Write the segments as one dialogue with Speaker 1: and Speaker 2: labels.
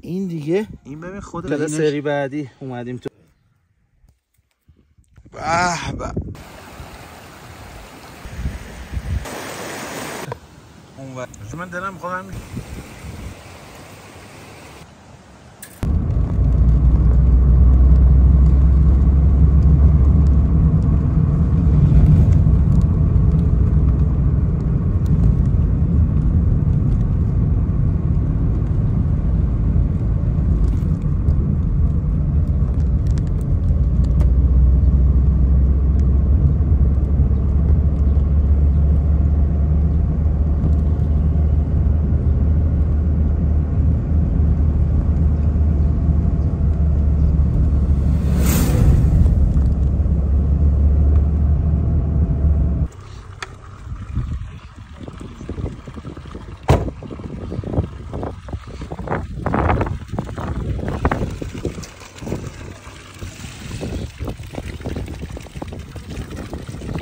Speaker 1: این دیگه
Speaker 2: این ببین خود
Speaker 1: برای سری بعدی اومدیم تو.
Speaker 2: به به اون من دلم میخواد همین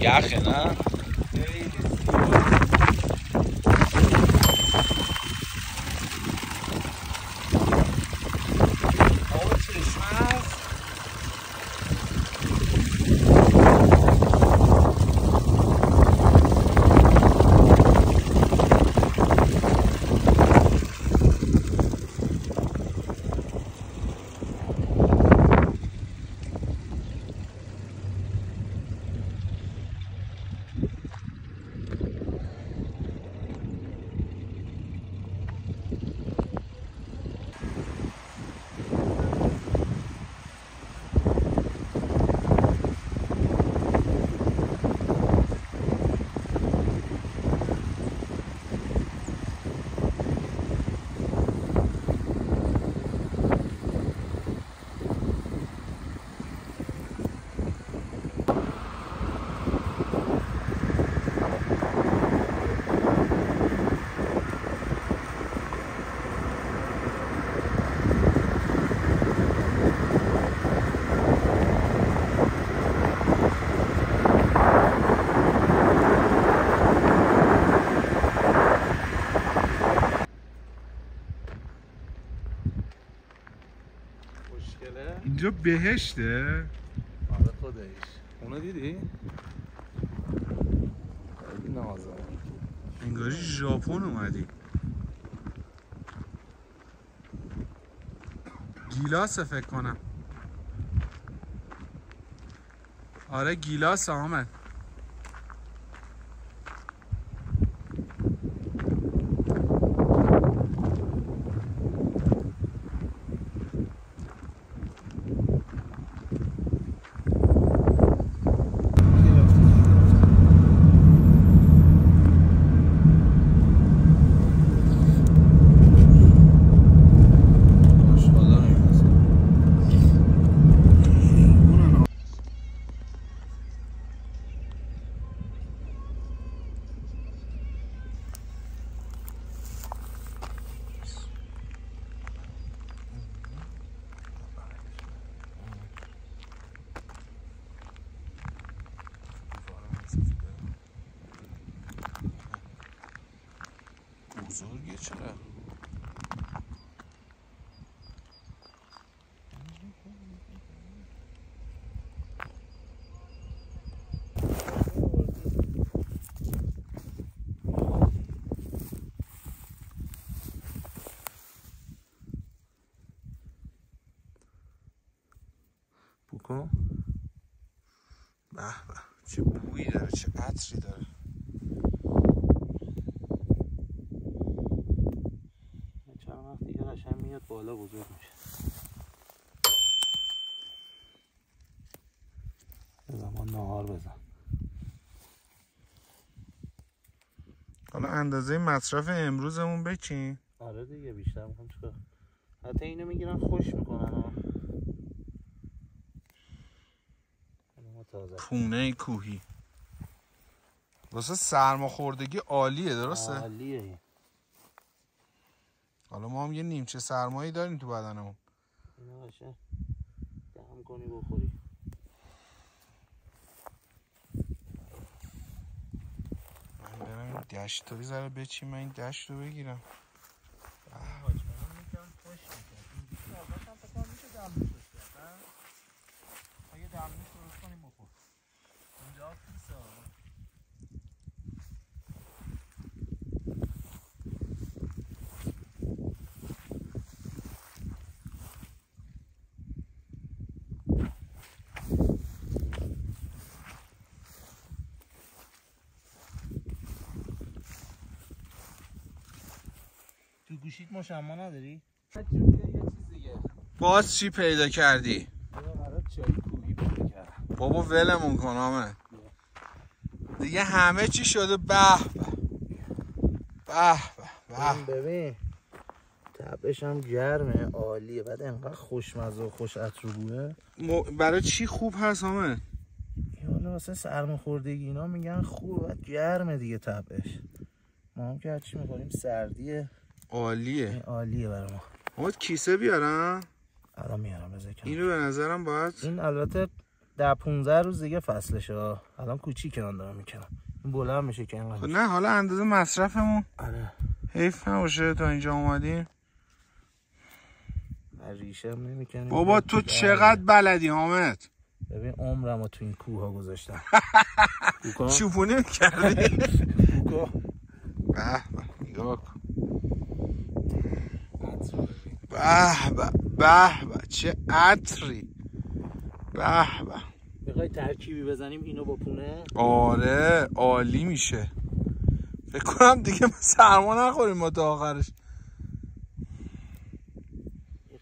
Speaker 2: یخه نه؟
Speaker 3: اینجا بهشته؟
Speaker 2: آره خودش اونو دیدی؟ خیلی نازنین
Speaker 3: انگاری ژاپن اومدی. گیلاسه فکر کنم. آره گیلاس آمد.
Speaker 2: بزرگه چرا؟ بکن به به چه بویی داره چه عطری داره.
Speaker 1: چند وقت دیگه قشنگ میاد بالا بزرگ میشه. زمان نهار بزن.
Speaker 3: حالا اندازه مصرف امروزمون بچین.
Speaker 1: آره دیگه بیشتر میخوام چیکار. حتی اینو میگیرن خوش میکنن ها.
Speaker 3: پونه کوهی واسه سرماخوردگی عالیه درسته؟
Speaker 1: عالیه.
Speaker 3: حالا ما هم یه نیمچه سرمایی داریم تو بدنمون.
Speaker 1: اینو قشنگ دم کنی بخوری.
Speaker 3: من برم این دشت رو ذره بچین. من این دشت رو بگیرم.
Speaker 1: گوشیت مشما نداری؟
Speaker 2: یه چیز دیگه. باز چی پیدا کردی؟
Speaker 1: برات چای کوهی پیدا کردم.
Speaker 3: بابا ولمون کن آمد. دیگه همه چی شده. به به به به.
Speaker 1: ببین تبش هم گرمه عالیه، بعد انقدر خوشمزه و خوش عطر بوه.
Speaker 3: برای چی خوب هست آمد؟
Speaker 1: یعنی واسه سرماخوردگی اینا میگن خوبه، بعد گرمه دیگه تبش. ما هم که هرچی میخوریم سردیه.
Speaker 3: عالیه.
Speaker 1: عالیه برای ما.
Speaker 3: آمد کیسه بیارم؟
Speaker 1: الان میارم بذار کنم.
Speaker 3: اینو به نظرم باید
Speaker 1: این البته 10-15 روز دیگه فصلشه. الان کوچیکه من دارم میکنم. این بلند میشه که اینقدر.
Speaker 3: نه حالا اندازه مصرفمون
Speaker 1: آره.
Speaker 3: حیف نباشه تا اینجا اومدیم.
Speaker 1: ریشه هم نمیکنیم.
Speaker 3: بابا تو چقدر بلدی حامد؟
Speaker 1: ببین عمرمو تو این کوه ها گذاشتم.
Speaker 3: چوپونی میکردی؟
Speaker 1: کوکا.
Speaker 3: به به نگاه کن. به به به به چه عطری. به به.
Speaker 1: میخوای ترکیبی بزنیم اینو با پونه؟
Speaker 3: آره عالی میشه. فکر کنم دیگه سرما نخوریم ما تا آخرش.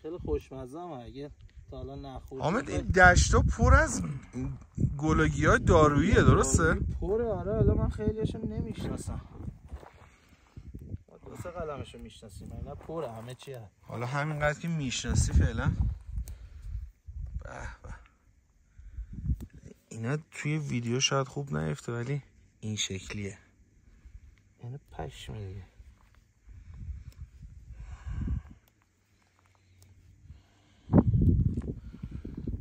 Speaker 1: خیلی خوشمزه هم اگه تا حالا نخوردی.
Speaker 3: حامد این دشتا پر از گلگی های داروییه درسته؟
Speaker 1: پره. آره حالا من خیلیشو نمیشناسم. دو سه قلمشو میشناسیم. اینا پره همه چی هست.
Speaker 3: حالا همینقدر که میشناسی فعلا. به به. اینا توی ویدیو شاید خوب نیفته ولی این شکلیه.
Speaker 1: یعنی پشم دیگه.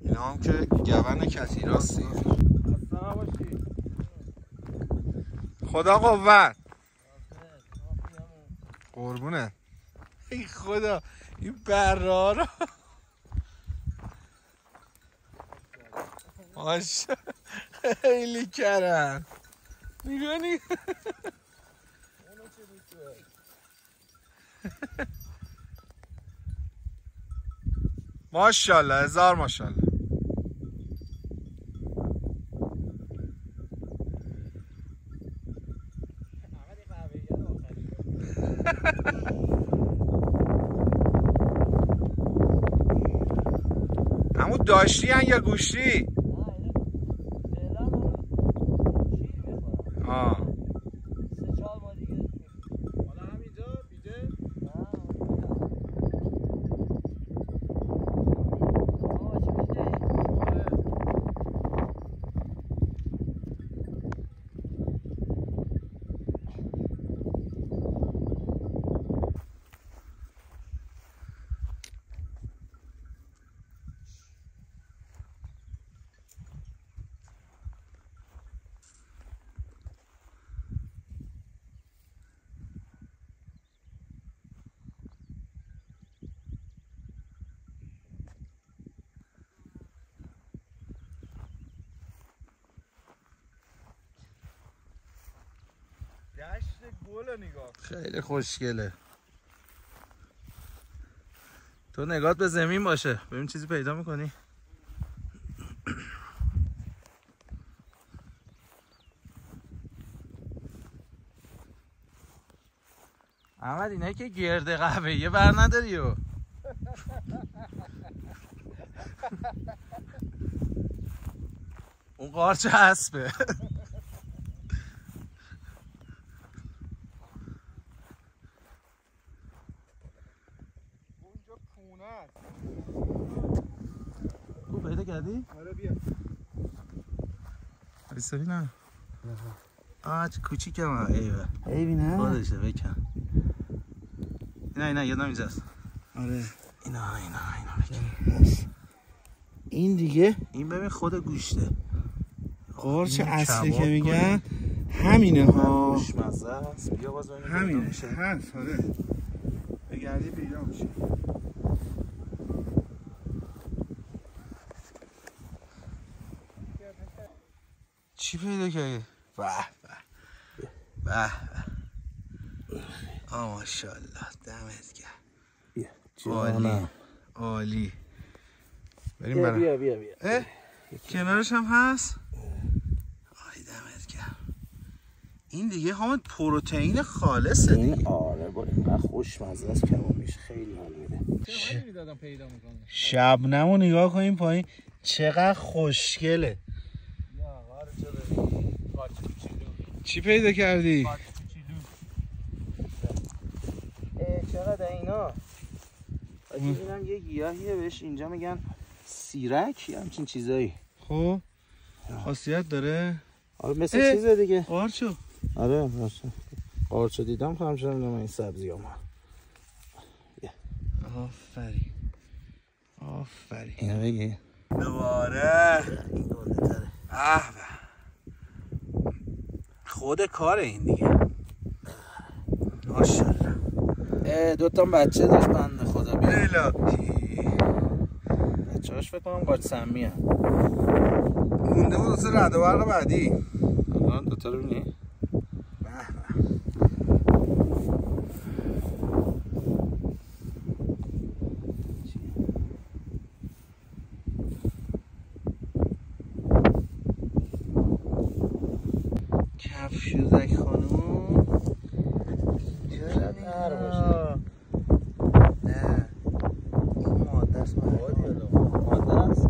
Speaker 3: اینا هم که گون کتیراستی. خدا قوت. قربونه. ای خدا این بره رو ماشا خیلی کرن. نگاه ماشاءالله هزار ماشاءالله. همون داشتی هن یا گوشتی؟ آه
Speaker 1: خیلی خوشگله. تو نگات به زمین باشه ببین چیزی پیدا میکنی. احمد اینه که گرد قهوه‌ای بر نداری و اون قارچ اسبه. تو پیدا کردی؟
Speaker 3: آره بیا.
Speaker 1: بسیاری نه. چه کوچیکه ما. ایوه ایوی نه؟ خودشه بکن. اینا یادم اینجاست.
Speaker 3: آره
Speaker 1: اینا بکن. این دیگه؟ این ببین خود گوشته.
Speaker 3: قارچ اصلی که میگن همینه ها.
Speaker 1: خوشمزه است. بیا باز ببینیم
Speaker 3: همینه هست. آره بگردی پیدا میشه. چی پیدا کردی؟ به به به ماشاءالله دمت گرم. عالی عالی. بریم برم.
Speaker 1: بیا
Speaker 3: کنارش هم هست؟
Speaker 1: آی دمت گرم.
Speaker 2: این دیگه حامد پروتئین خالصه دیگه.
Speaker 1: این آره با اینقدر خوشمزه است کبابش خیلی حال میده. شبنمو نگاه کنیم پایین چقدر خوشگله.
Speaker 3: چی پیدا کردی؟
Speaker 1: چقدر اینا اینم یه گیاهیه بهش اینجا میگن سیرک همچین چیزایی.
Speaker 3: خب خاصیت داره؟
Speaker 1: آره مثل چیزه دیگه.
Speaker 3: قارچو.
Speaker 1: آره باشه. قارچو دیدم خواهم شدم این سبزی ها ما.
Speaker 3: آفرین آفرین.
Speaker 1: اینو بگی
Speaker 2: دوباره
Speaker 1: این گنده تره.
Speaker 2: خود کاره این دیگه. ماشاءالله.
Speaker 1: دوتا بچه داشت بنده خدا بیا.
Speaker 2: الهی.
Speaker 1: بچه‌هاش فکر کنم قاچ سمی هم.
Speaker 2: مونده بود واسه رد و برق بعدی.
Speaker 1: الان دوتا رو بینی؟
Speaker 3: کفشوزک خانوم
Speaker 1: چرا در باشه؟
Speaker 3: نه این ماده است.
Speaker 1: ماده است؟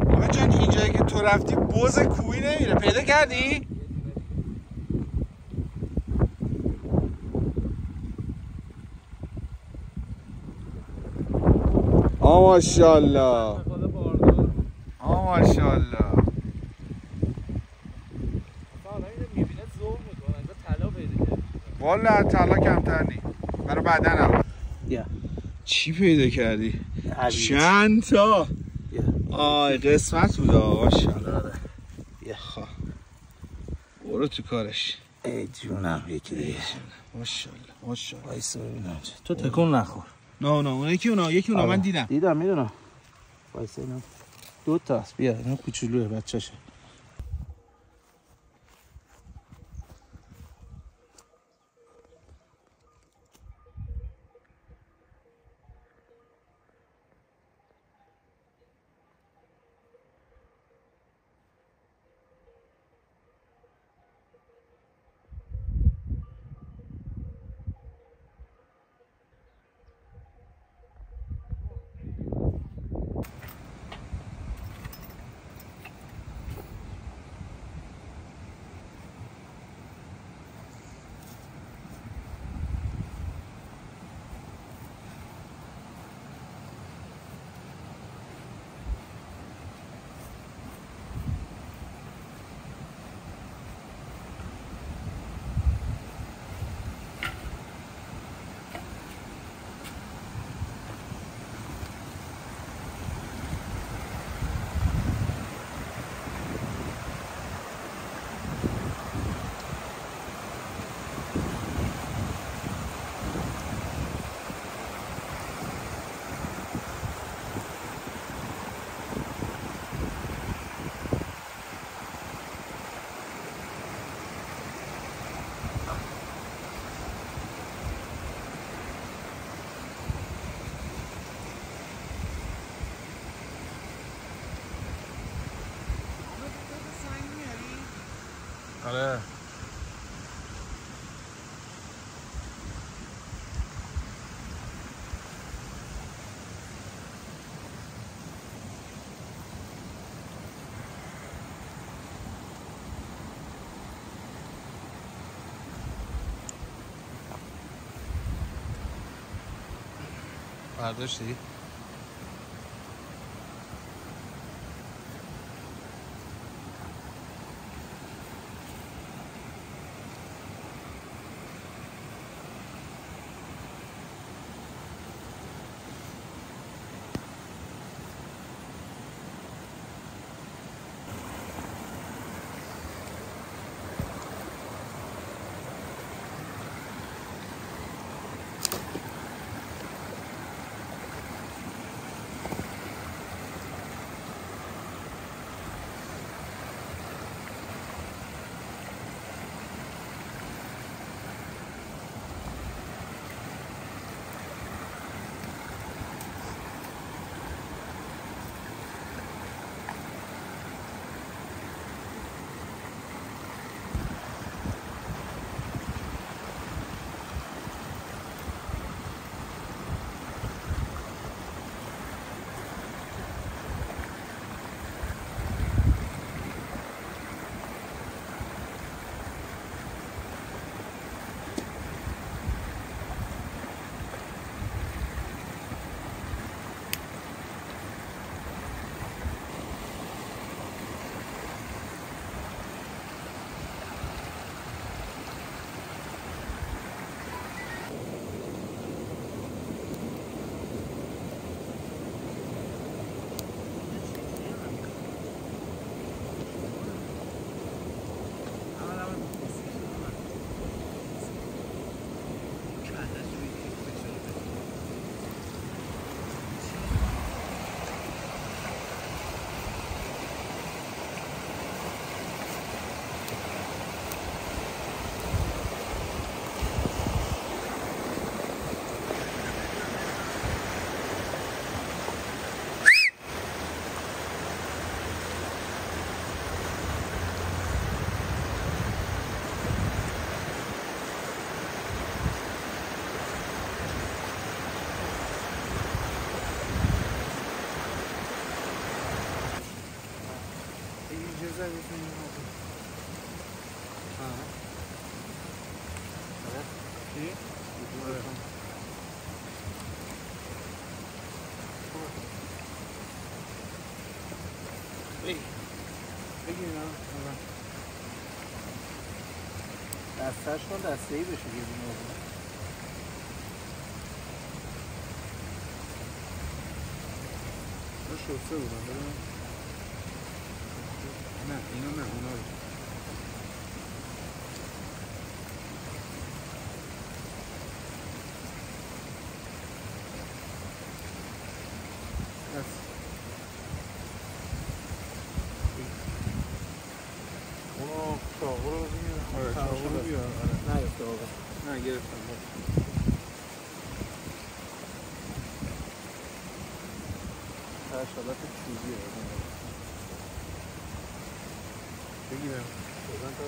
Speaker 3: آقا جان اینجایی که تو رفتی بز کوی نمیره پیدا کردی؟ ماشاءالله ماشاءالله. والا طلا کمتر نی برای بدن هم. چی پیدا کردی؟ چند تا؟ آی قسمت بود آقا ماشاءالله. خب برو تو کارش.
Speaker 1: ای جونم یکی دیگه.
Speaker 3: ماشاءالله ماشاءالله.
Speaker 1: وایسا ببینم تو تکون نخور.
Speaker 3: نه اون یکی اونا من دیدم
Speaker 1: میدونم. وایسا اینا دو تاست. بیا اینا کوچولوه بچه‌شه.
Speaker 3: آره برداشتی؟
Speaker 1: دستش کن دسته ای بشه یه دونه
Speaker 3: شسته بودم بریم. نه اینو نه اونا رو
Speaker 1: اونو چاقو رو بزنیم.
Speaker 3: آره چاقو رو بیار.
Speaker 1: نه چاقو
Speaker 3: نه گرفتم
Speaker 1: حالت چوبیه
Speaker 3: بگیرم
Speaker 1: بزن تا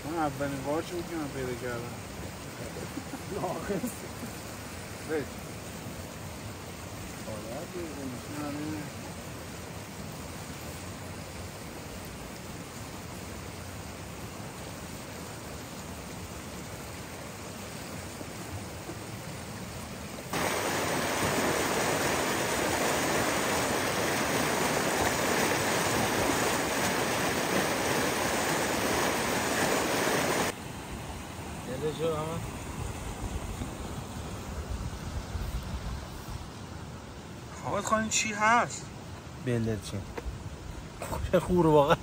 Speaker 3: اون اولین قارچی بود که من پیدا کردم.
Speaker 1: ناقص
Speaker 3: بچ حالت اونشنانه
Speaker 2: آقا خواهین چی هست؟
Speaker 1: بلدرچین قورباغه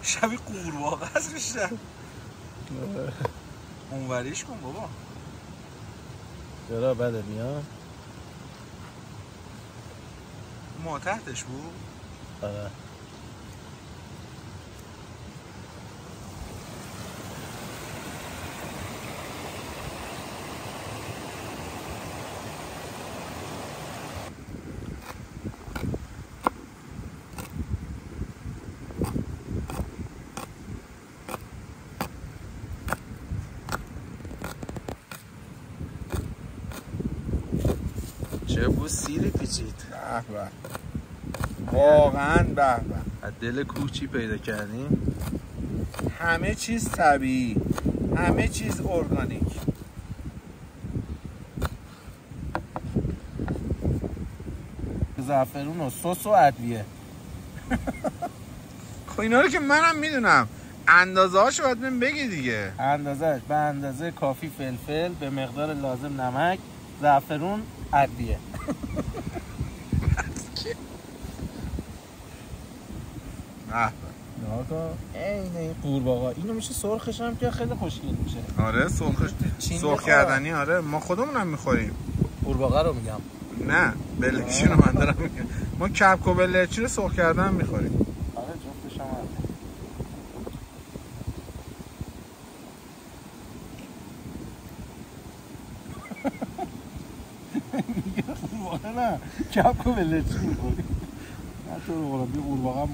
Speaker 2: شبیه قورباغه هست بیشتر اونوریش کن بابا
Speaker 1: چرا بده میاد
Speaker 2: ما تحتش بود؟
Speaker 1: آره
Speaker 2: چه بود سیری پیچید
Speaker 3: به به واقعا به به
Speaker 2: از دل کوه چی پیدا کردیم؟
Speaker 3: همه چیز طبیعی همه چیز ارگانیک
Speaker 1: زعفرون و سس و ادویه
Speaker 3: خب اینا رو که منم میدونم اندازه هاشو باید بهم بگی دیگه
Speaker 1: اندازهش به اندازه کافی فلفل به مقدار لازم نمک زعفرون ادویه ناکا عین این قورباغه اینو میشه سرخش هم که خیلی خوشگل میشه
Speaker 3: آره سرخ کردنی آره ما خودمونم میخوریم
Speaker 1: قورباغه رو میگم
Speaker 3: نه بلدرچین رو من دارم میگم ما کپک و بلدرچین رو سرخ کردن میخوریم
Speaker 1: آره جفتش هم هست کپکو بلچی می‌خوری. نه تو رو قرآن بی قورباغه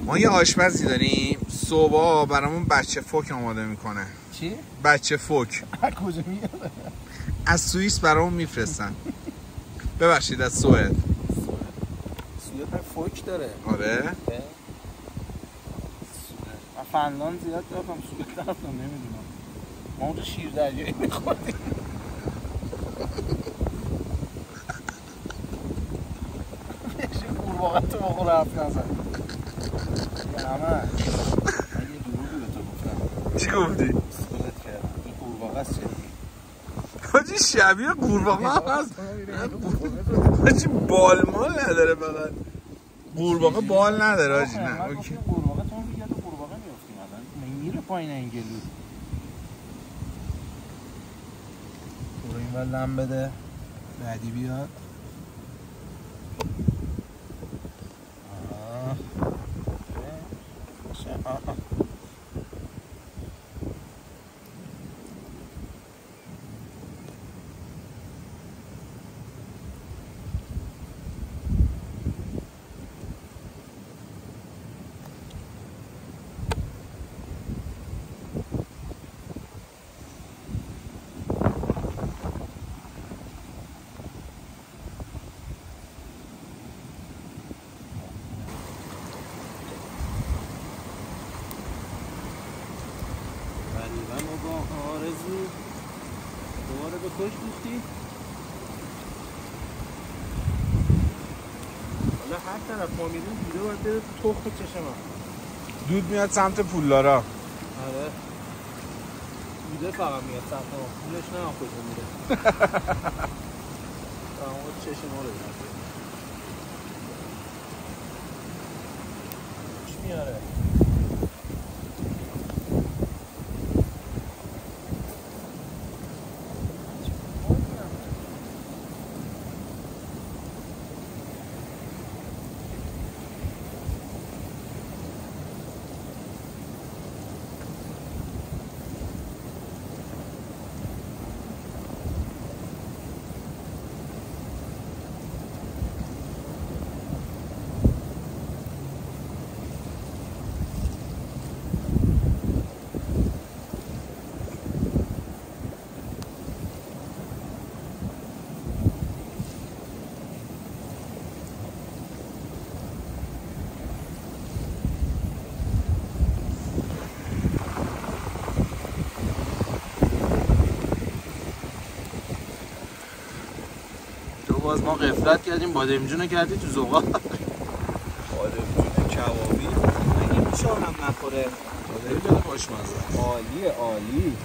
Speaker 3: ما یه آشپزی داریم صبحا برامون بچه فوک آماده میکنه.
Speaker 1: چی؟
Speaker 3: بچه فوک.
Speaker 1: کجا میاد؟
Speaker 3: از سوئیس برامون میفرستن. ببخشید از سوئد.
Speaker 1: سوئد فوک داره.
Speaker 3: آره.
Speaker 1: من فنلاند زیاد رفتم سوئد رفتم نمیدونم. ما اونجا شیر دریایی میخوردیم. یه قورباغه تو بخور حرف نزن. همه من یه دروغی به تو گفتم.
Speaker 3: چی گفتی؟
Speaker 1: سوئد کردم. این قورباغه است چه؟
Speaker 3: حاجی شبیه قورباغه هست. حاجی بال مال نداره فقط. قورباغه بال نداره حاجی. نه اوکی.
Speaker 1: قورباغه تو میگه تو قورباغه میافتیم الان. میره پایین این گلو. برو اینور لم بده. بعدی بیاد. آرزو دوباره به کش دوستی حالا هر طرف ما میریم دوده باید بده تو تخم چشم هم
Speaker 3: دود میاد سمت پولدارا.
Speaker 1: آره دوده فقط میاد سمت ما پولش نه کجا میره تمام چشم ما رو میاره باز ما غفلت کردیم بادمجون کردی تو زغال
Speaker 3: بادمجون کبابی
Speaker 1: مگه میشه هم نخوره
Speaker 3: بادمجون خوشمزه
Speaker 1: عالیه عالی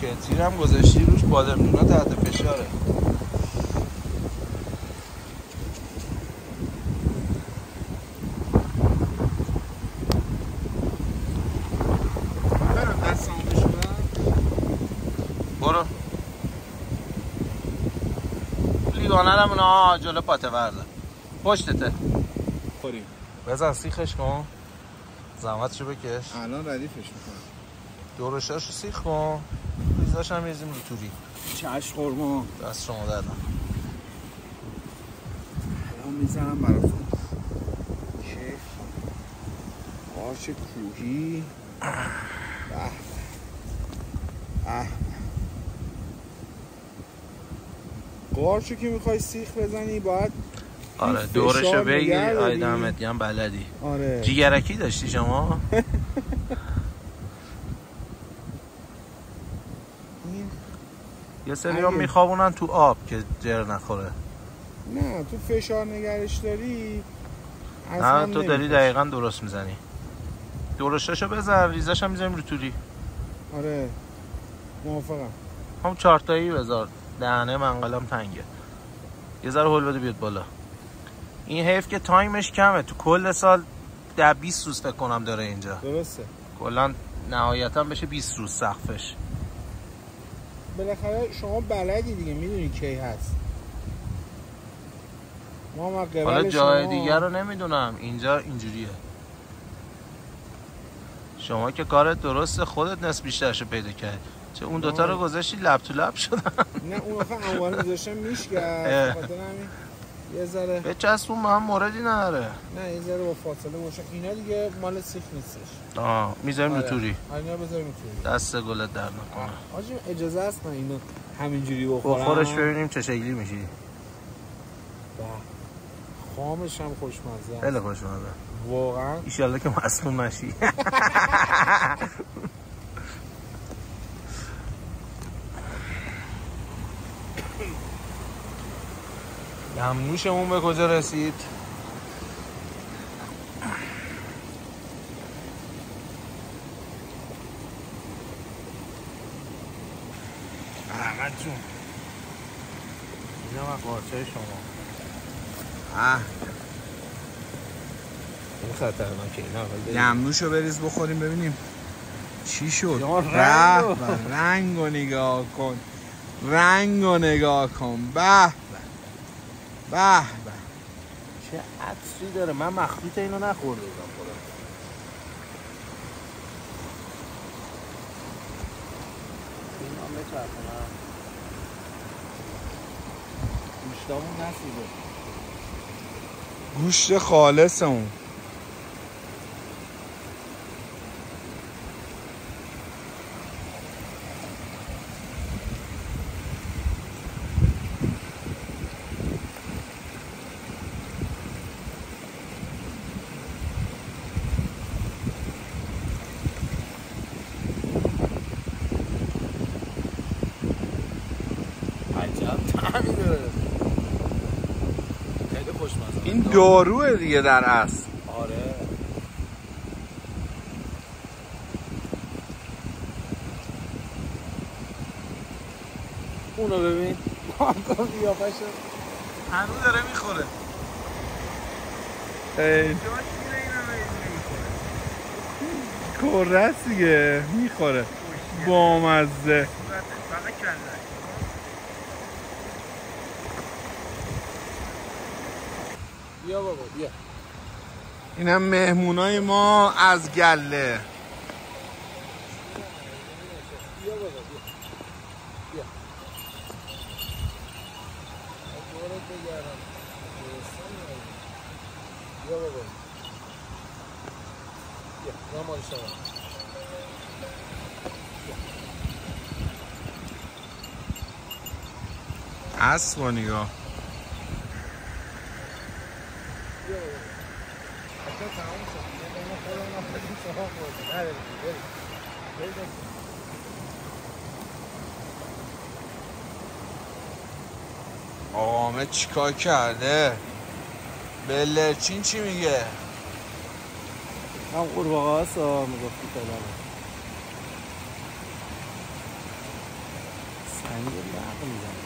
Speaker 3: کتیر هم گذاشتی روش بادمجونا تحت فشاره
Speaker 1: لیوانه اونا جلو پاته ورده پشتته
Speaker 3: خوریم
Speaker 1: بزن سیخش کن زحمتشو بکش
Speaker 3: الان ردیفش میکنم
Speaker 1: دورشاشو سیخ کن ریزاش هم میزیم رو توری
Speaker 3: چشم قربان
Speaker 1: دست شما دردم
Speaker 3: الان میزنم براتون که قارچ کوهی قارچو که میخوای سیخ بزنی باید
Speaker 1: آره دورشو بگی آیدمت هم بلدی
Speaker 3: آره
Speaker 1: جیگرکی داشتی شما یه سری هم میخوابونن تو آب که جر نخوره
Speaker 3: نه تو فشار نگرش داری
Speaker 1: نه تو داری دقیقا درست میزنی دورشاشو بزن ریزش هم میزنیم رو توری
Speaker 3: آره موافقم
Speaker 1: هم چارتایی بذار دهنه منقلم تنگه یه ذره هول بده بیاد بالا این حیف که تایمش کمه تو کل سال 10-20 روز فکر کنم داره اینجا
Speaker 3: درسته
Speaker 1: کلا نهایتا بشه 20 روز سقفش
Speaker 3: بالاخره شما بلدی دیگه میدونی کی هست ما
Speaker 1: حالا جای دیگر رو نمیدونم اینجا اینجوریه شما که کارت درسته، خودت نصف بیشترشو پیدا کردی. چه اون دوتا رو گذاشتی لب تو لب شدن.
Speaker 3: نه اون وقت انوار گذاشتم میشگرد، خاطر همین یه ذره
Speaker 1: به چسبون ما هم موردی نداره.
Speaker 3: نه یه ذره با فاصله باشه. اینا دیگه مال سیخ نیستش.
Speaker 1: میذاریم رو توری.
Speaker 3: اینا بذاریم توری.
Speaker 1: دست گلت در نکنه.
Speaker 3: حاجی اجازه است من اینو همینجوری بخورم؟
Speaker 1: بخورش ببینیم چه شکلی میشی.
Speaker 3: خامش هم خوشمزه.
Speaker 1: خیلی خوشمزه.
Speaker 3: واقعا.
Speaker 1: ان شاءالله که مسموم نشی. دمنوشمون به کجا رسید؟ احمد جون اینم از قارچه شما. این خطرناکه اینا.
Speaker 3: دمنوشو بریز بخوریم ببینیم چی شد. رنگو نگاه کن. رنگو نگاه کن. به به
Speaker 1: چه عطری داره. من مخلوط اینو نخورده بودم خودم. این هم بچرخونم گوشتامون نسیده.
Speaker 3: گوشت خالص اون. این داروه دیگه در اصل.
Speaker 1: آره اونو ببین. هنوز داره میخوره.
Speaker 3: کرس دیگه میخوره. بامزه.
Speaker 1: بیا بابا بیا.
Speaker 3: اینم مهمونای ما از گله.
Speaker 1: بیا بابا بیا. بیا. دورت بگردم. بیا بابا. بیا. رامان شما.
Speaker 3: اسب و نگاه. آقا چیکار کرده؟ بلرچین چی میگه؟
Speaker 1: هم قورباغه هست میگفتی فلانه. سنگ برق میزنه.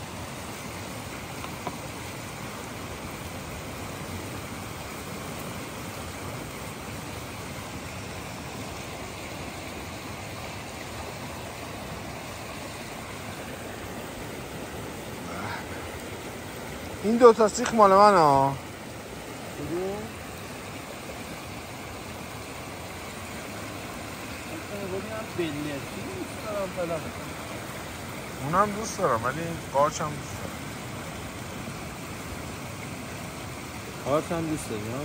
Speaker 3: این دوتا سیخ مال من ها. اونم دوست دارم ولی قارچ هم دوست دارم.
Speaker 1: قارچ هم دوست داری ها؟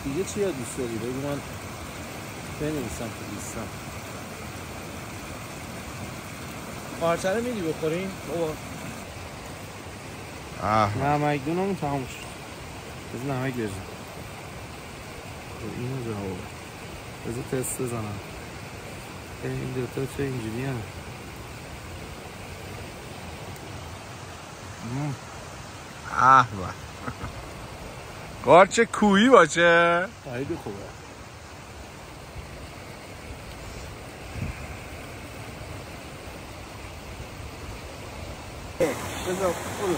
Speaker 1: دیگه چی ها دوست داری؟ بگو من بنویسم تو لیستم. قارچه رو میدی بخوریم؟ بابا نمکدونمون تموم شد. بذار نمک بریزم. اینو جواب بذار تست بزنم. این دوتا چه اینجوری هم؟
Speaker 3: قارچ کویی باشه؟
Speaker 1: خیلی خوبه. بذار برو.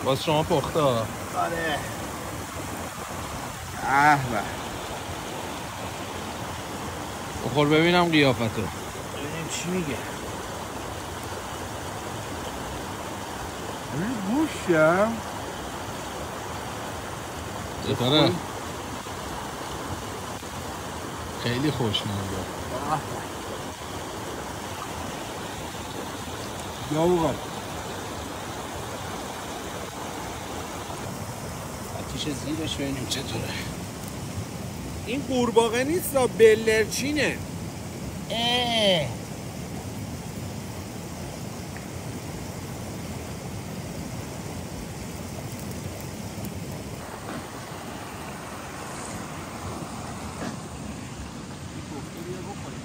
Speaker 1: باز شما پخته ها.
Speaker 3: آره.
Speaker 1: بخور ببینم قیافتو. ببینیم چی میگه.
Speaker 3: گوشتم.
Speaker 1: چطوره؟
Speaker 3: خیلی خوشمزه. یا بگم
Speaker 1: آتیش زیرش ببینیم چطوره.
Speaker 3: این قورباغه نیست، بلرچینه.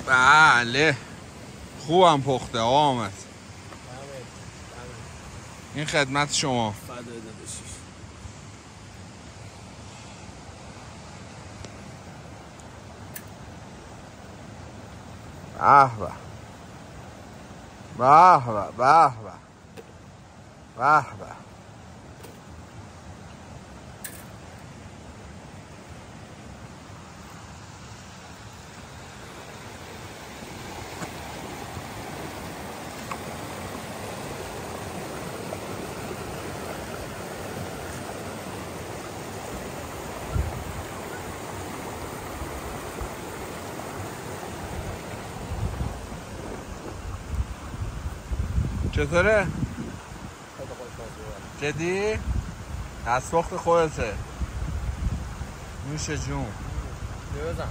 Speaker 3: بله خوبم پخته آمد. این خدمت شما. به به به به به به. چطوره؟ جدی؟ از سخت خودته. نوش جون.
Speaker 1: بزن.